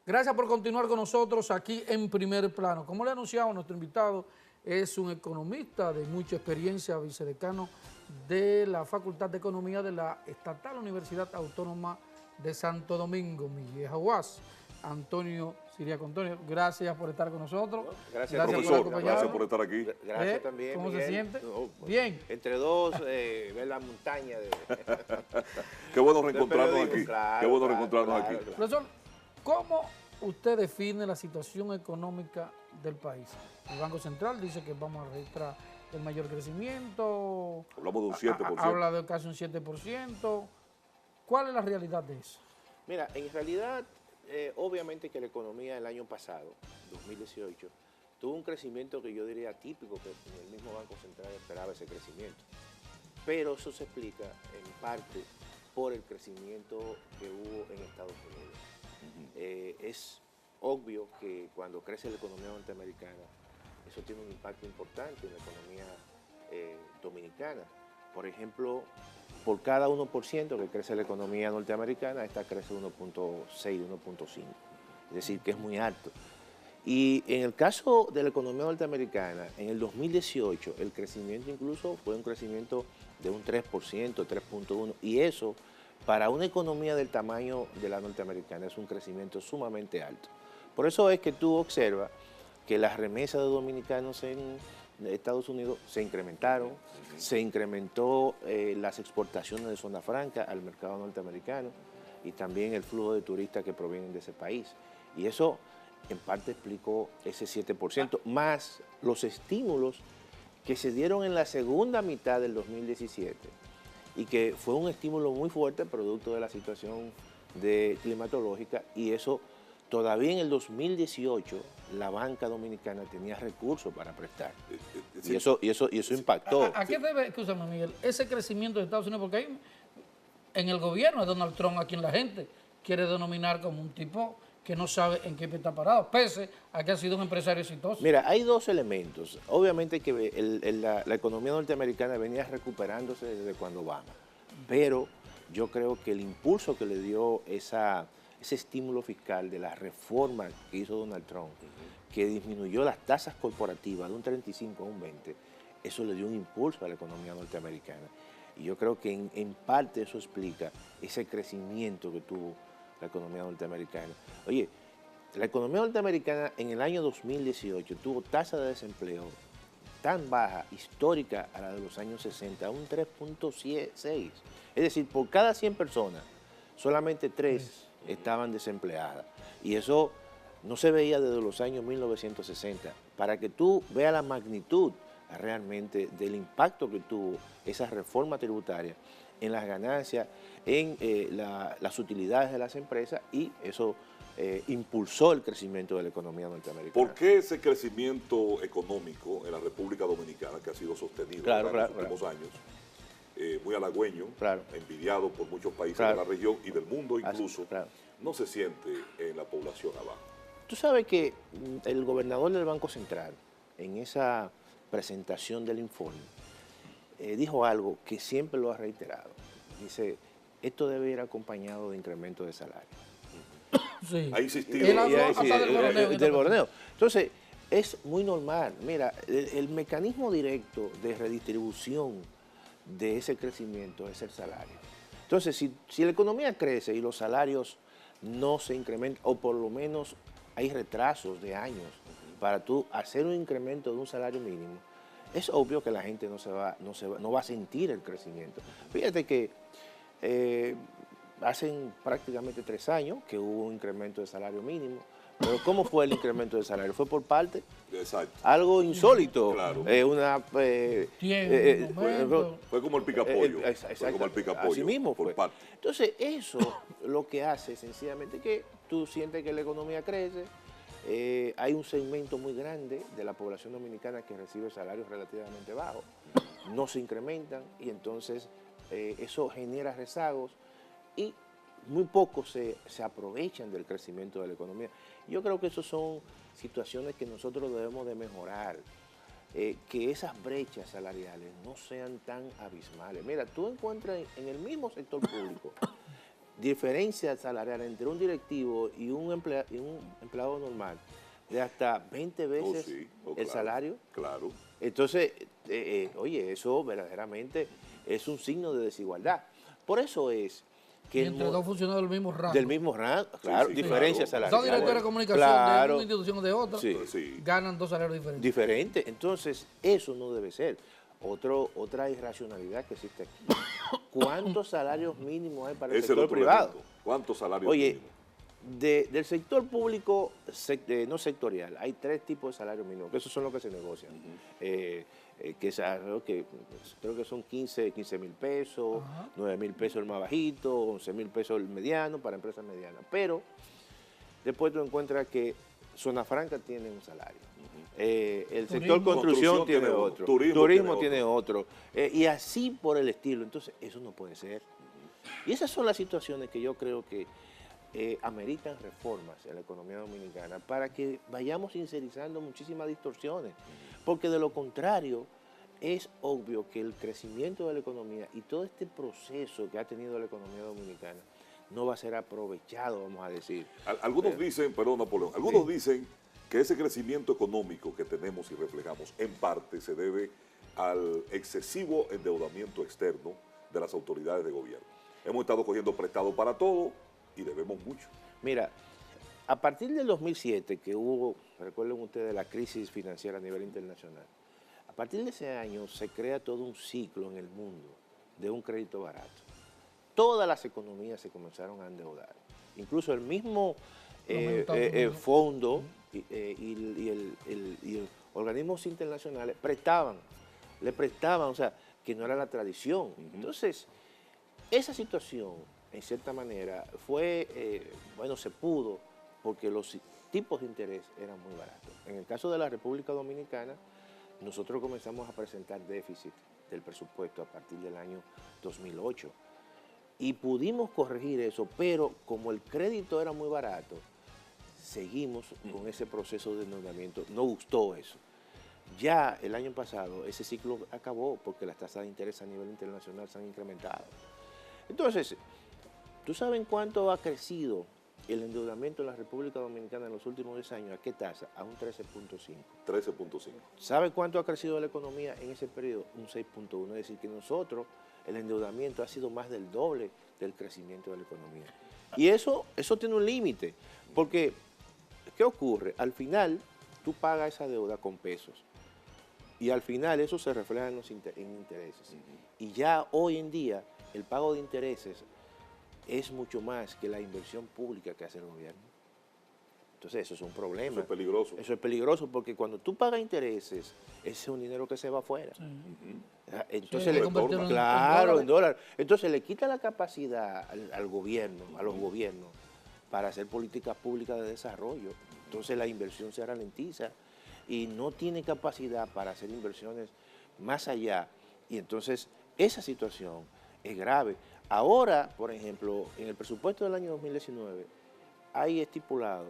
Gracias por continuar con nosotros aquí en Primer Plano. Como le anunciamos, nuestro invitado es un economista de mucha experiencia, vicedecano de la Facultad de Economía de la Estatal Universidad Autónoma de Santo Domingo, mi vieja UAS, Antonio Siriaco. Antonio, gracias por estar con nosotros. Gracias, profesor, gracias por estar aquí. Gracias también, ¿Cómo Miguel. se siente? No, Bien. Entre dos, ver la montaña. Qué bueno reencontrarnos aquí. Claro, Qué bueno claro, reencontrarnos claro, aquí. claro. Profesor, ¿cómo usted define la situación económica del país? El Banco Central dice que vamos a registrar el mayor crecimiento. Hablamos de un 7%. Habla de casi un 7%. ¿Cuál es la realidad de eso? Mira, en realidad, obviamente que la economía del año pasado, 2018, tuvo un crecimiento que yo diría típico, que el mismo Banco Central esperaba ese crecimiento. Pero eso se explica en parte por el crecimiento que hubo en Estados Unidos. Es obvio que cuando crece la economía norteamericana, eso tiene un impacto importante en la economía dominicana. Por ejemplo, por cada 1% que crece la economía norteamericana, esta crece 1.6, 1.5. Es decir, que es muy alto. Y en el caso de la economía norteamericana, en el 2018, el crecimiento incluso fue un crecimiento de un 3%, 3.1%, y eso, para una economía del tamaño de la norteamericana, es un crecimiento sumamente alto. Por eso es que tú observas que las remesas de dominicanos en Estados Unidos se incrementaron, se incrementó las exportaciones de zona franca al mercado norteamericano y también el flujo de turistas que provienen de ese país. Y eso en parte explicó ese 7%, más los estímulos que se dieron en la segunda mitad del 2017 y que fue un estímulo muy fuerte producto de la situación climatológica, y eso todavía en el 2018 la banca dominicana tenía recursos para prestar. Y eso impactó. ¿A qué debe, escúchame Miguel, ese crecimiento de Estados Unidos? Porque hay, en el gobierno de Donald Trump, a quien la gente quiere denominar como un tipo que no sabe en qué pie está parado, pese a que ha sido un empresario exitoso. Mira, hay dos elementos. Obviamente que la economía norteamericana venía recuperándose desde cuando Obama, pero yo creo que el impulso que le dio ese estímulo fiscal de la reforma que hizo Donald Trump, que disminuyó las tasas corporativas de un 35 a un 20, eso le dio un impulso a la economía norteamericana. Y yo creo que en parte eso explica ese crecimiento que tuvo la economía norteamericana. Oye, la economía norteamericana en el año 2018 tuvo tasa de desempleo tan baja, histórica a la de los años 60, un 3.6. Es decir, por cada 100 personas, solamente 3 estaban desempleadas. Y eso no se veía desde los años 1960. Para que tú veas la magnitud realmente del impacto que tuvo esa reforma tributaria en las ganancias, en las utilidades de las empresas, y eso impulsó el crecimiento de la economía norteamericana. ¿Por qué ese crecimiento económico en la República Dominicana, que ha sido sostenido en los últimos años, muy halagüeño, envidiado por muchos países de la región y del mundo incluso, no se siente en la población abajo? Tú sabes que el gobernador del Banco Central, en esa presentación del informe, dijo algo que siempre lo ha reiterado. Dice, esto debe ir acompañado de incremento de salario. Sí. Ha insistido. Del boroneo. Entonces, es muy normal. Mira, el mecanismo directo de redistribución de ese crecimiento es el salario. Entonces, si la economía crece y los salarios no se incrementan, o por lo menos hay retrasos de años para tú hacer un incremento de un salario mínimo, es obvio que la gente no va a sentir el crecimiento. Fíjate que hacen prácticamente 3 años que hubo un incremento de salario mínimo, pero ¿cómo fue el incremento de salario? Fue por parte. Exacto. Algo insólito. Claro. Fue como el picapollo. Fue como el picapollo. Así mismo fue. Por parte. Entonces, eso lo que hace sencillamente que tú sientes que la economía crece. Hay un segmento muy grande de la población dominicana que recibe salarios relativamente bajos, no se incrementan, y entonces eso genera rezagos y muy pocos se aprovechan del crecimiento de la economía. Yo creo que esas son situaciones que nosotros debemos de mejorar, que esas brechas salariales no sean tan abismales. Mira, tú encuentras en el mismo sector público diferencia salarial entre un directivo y un empleado normal de hasta 20 veces el salario. Claro. Entonces, oye, eso verdaderamente es un signo de desigualdad. Por eso es que... entre dos funcionarios del mismo rango. Del mismo rango, claro, diferencia salarial. Dos directores de comunicación de una institución o de otra ganan dos salarios diferentes. Diferente. Entonces, eso no debe ser. Otra irracionalidad que existe aquí. ¿Cuántos salarios mínimos hay para el sector privado? ¿Cuántos salarios mínimos? Oye, del sector público no sectorial, hay 3 tipos de salarios mínimos, que esos son los que se negocian. Creo que son 15 mil pesos, 9 mil pesos el más bajito, 11 mil pesos el mediano para empresas medianas. Pero después tú encuentras que Zona Franca tiene un salario. El sector construcción tiene otro, turismo tiene otro, y así por el estilo. Entonces, eso no puede ser. Y esas son las situaciones que yo creo que ameritan reformas en la economía dominicana para que vayamos sincerizando muchísimas distorsiones, porque de lo contrario es obvio que el crecimiento de la economía y todo este proceso que ha tenido la economía dominicana no va a ser aprovechado, vamos a decir. Algunos dicen, perdón Napoleón, algunos dicen que ese crecimiento económico que tenemos y reflejamos en parte se debe al excesivo endeudamiento externo de las autoridades de gobierno. Hemos estado cogiendo prestado para todo y debemos mucho. Mira, a partir del 2007 que hubo, recuerden ustedes, la crisis financiera a nivel internacional, a partir de ese año se crea todo un ciclo en el mundo de un crédito barato. Todas las economías se comenzaron a endeudar, incluso el mismo fondo y organismos internacionales le prestaban, o sea, que no era la tradición. Entonces, esa situación, en cierta manera, se pudo porque los tipos de interés eran muy baratos. En el caso de la República Dominicana, nosotros comenzamos a presentar déficit del presupuesto a partir del año 2008 y pudimos corregir eso, pero como el crédito era muy barato, seguimos con ese proceso de endeudamiento. No gustó eso. Ya el año pasado ese ciclo acabó porque las tasas de interés a nivel internacional se han incrementado. Entonces, ¿tú sabes cuánto ha crecido el endeudamiento en la República Dominicana en los últimos 10 años? ¿A qué tasa? A un 13.5. 13.5. ¿Sabe cuánto ha crecido la economía en ese periodo? Un 6.1. Es decir, que nosotros, el endeudamiento ha sido más del doble del crecimiento de la economía. Y eso tiene un límite, porque ¿qué ocurre? Al final, tú pagas esa deuda con pesos. Y al final eso se refleja en intereses. Y ya hoy en día el pago de intereses es mucho más que la inversión pública que hace el gobierno. Entonces eso es un problema. Eso es peligroso. Eso es peligroso porque cuando tú pagas intereses, ese es un dinero que se va afuera. Entonces en dólar. Entonces le quita la capacidad al gobierno, a los gobiernos, para hacer políticas públicas de desarrollo. Entonces la inversión se ralentiza y no tiene capacidad para hacer inversiones más allá. Y entonces esa situación es grave. Ahora, por ejemplo, en el presupuesto del año 2019 hay estipulado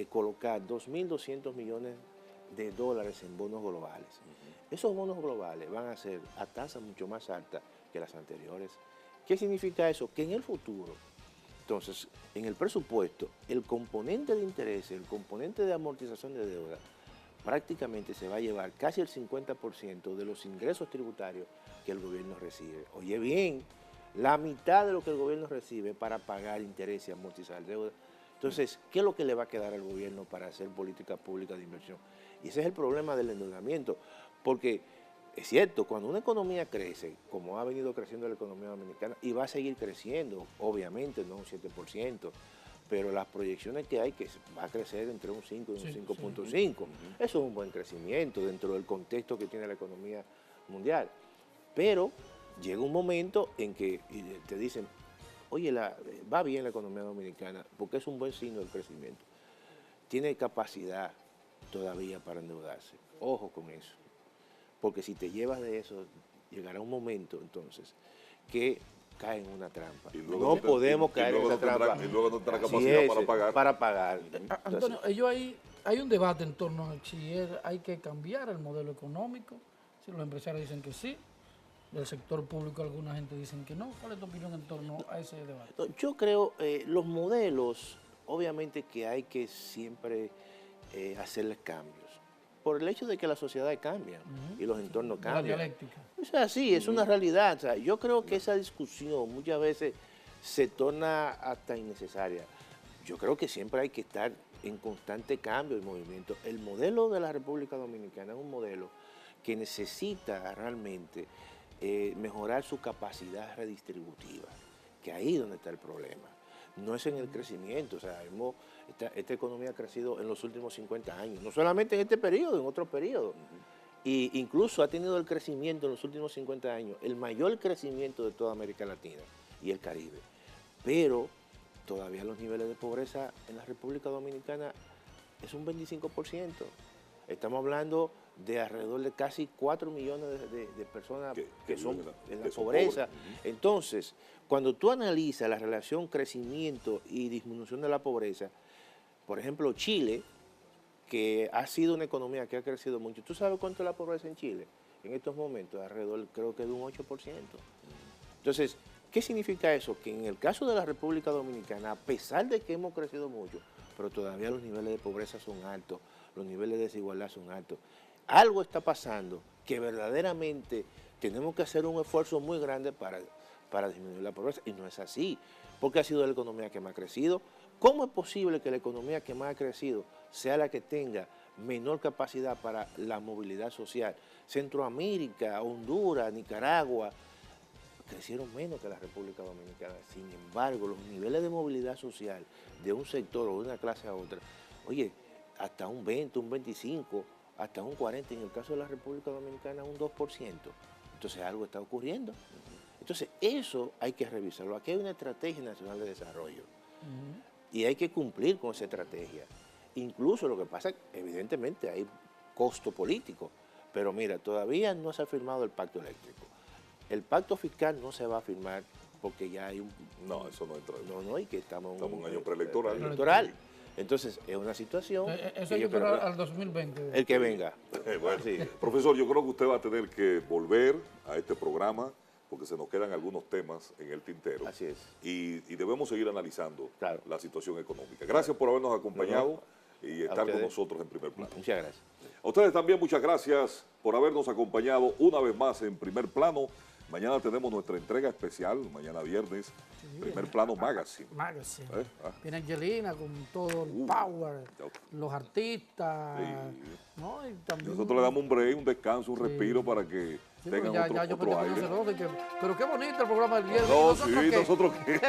colocar 2.200 millones de dólares en bonos globales. Esos bonos globales van a ser a tasas mucho más altas que las anteriores. ¿Qué significa eso? Que en el futuro, entonces, en el presupuesto, el componente de interés, el componente de amortización de deuda, prácticamente se va a llevar casi el 50% de los ingresos tributarios que el gobierno recibe. Oye bien, la mitad de lo que el gobierno recibe para pagar interés y amortizar deuda. Entonces, ¿qué es lo que le va a quedar al gobierno para hacer política pública de inversión? Y ese es el problema del endeudamiento, porque es cierto, cuando una economía crece, como ha venido creciendo la economía dominicana, y va a seguir creciendo, obviamente, no un 7%, pero las proyecciones que hay, que va a crecer entre un 5 y un 5.5. Eso es un buen crecimiento dentro del contexto que tiene la economía mundial. Pero llega un momento en que te dicen, oye, va bien la economía dominicana, porque es un buen signo del crecimiento. Tiene capacidad todavía para endeudarse. Ojo con eso. Porque si te llevas de eso, llegará un momento entonces que cae en una trampa. No podemos caer en esa trampa. Y luego no tendrá capacidad para pagar. Para pagar. Antonio, hay un debate en torno a si hay que cambiar el modelo económico, si los empresarios dicen que sí, del sector público, alguna gente dicen que no. ¿Cuál es tu opinión en torno a ese debate? Yo creo, los modelos, obviamente que hay que siempre hacerles cambios, por el hecho de que la sociedad cambia y los entornos cambian. La dialéctica. O sea, sí, es una realidad. O sea, yo creo que esa discusión muchas veces se torna hasta innecesaria. Yo creo que siempre hay que estar en constante cambio y movimiento. El modelo de la República Dominicana es un modelo que necesita realmente mejorar su capacidad redistributiva, que ahí es donde está el problema. No es en el crecimiento, o sea, esta economía ha crecido en los últimos 50 años, no solamente en este periodo, en otros periodos. E incluso ha tenido el crecimiento en los últimos 50 años, el mayor crecimiento de toda América Latina y el Caribe. Pero todavía los niveles de pobreza en la República Dominicana es un 25%. Estamos hablando de alrededor de casi 4 millones de personas que son en la pobreza. Entonces, cuando tú analizas la relación crecimiento y disminución de la pobreza, por ejemplo, Chile, que ha sido una economía que ha crecido mucho. ¿Tú sabes cuánto es la pobreza en Chile? En estos momentos, alrededor creo que de un 8%. Entonces, ¿qué significa eso? Que en el caso de la República Dominicana, a pesar de que hemos crecido mucho, pero todavía los niveles de pobreza son altos, los niveles de desigualdad son altos. Algo está pasando que verdaderamente tenemos que hacer un esfuerzo muy grande para disminuir la pobreza, y no es así, porque ha sido la economía que más ha crecido. ¿Cómo es posible que la economía que más ha crecido sea la que tenga menor capacidad para la movilidad social? Centroamérica, Honduras, Nicaragua, crecieron menos que la República Dominicana. Sin embargo, los niveles de movilidad social de un sector o de una clase a otra, oye, hasta un 20, un 25, hasta un 40, en el caso de la República Dominicana un 2%. Entonces algo está ocurriendo. Entonces eso hay que revisarlo. Aquí hay una estrategia nacional de desarrollo y hay que cumplir con esa estrategia. Incluso lo que pasa, evidentemente hay costo político, pero mira, todavía no se ha firmado el pacto eléctrico. El pacto fiscal no se va a firmar porque ya hay un... No, eso no entra. No, y que estamos en un año preelectoral. Entonces, es una situación... Eso hay que esperar al 2020. El que venga. Bueno, sí. Profesor, yo creo que usted va a tener que volver a este programa porque se nos quedan algunos temas en el tintero. Así es. Y debemos seguir analizando la situación económica. Gracias por habernos acompañado y estar con nosotros en Primer Plano. Muchas gracias. A ustedes también muchas gracias por habernos acompañado una vez más en Primer Plano. Mañana tenemos nuestra entrega especial, mañana viernes, Primer Plano Magazine. Viene Angelina con todo el power, los artistas, ¿no? Y también, nosotros le damos un break, un descanso, un respiro para que tengan otro aire. Pero qué bonito el programa del viernes. No, ¿nosotros qué?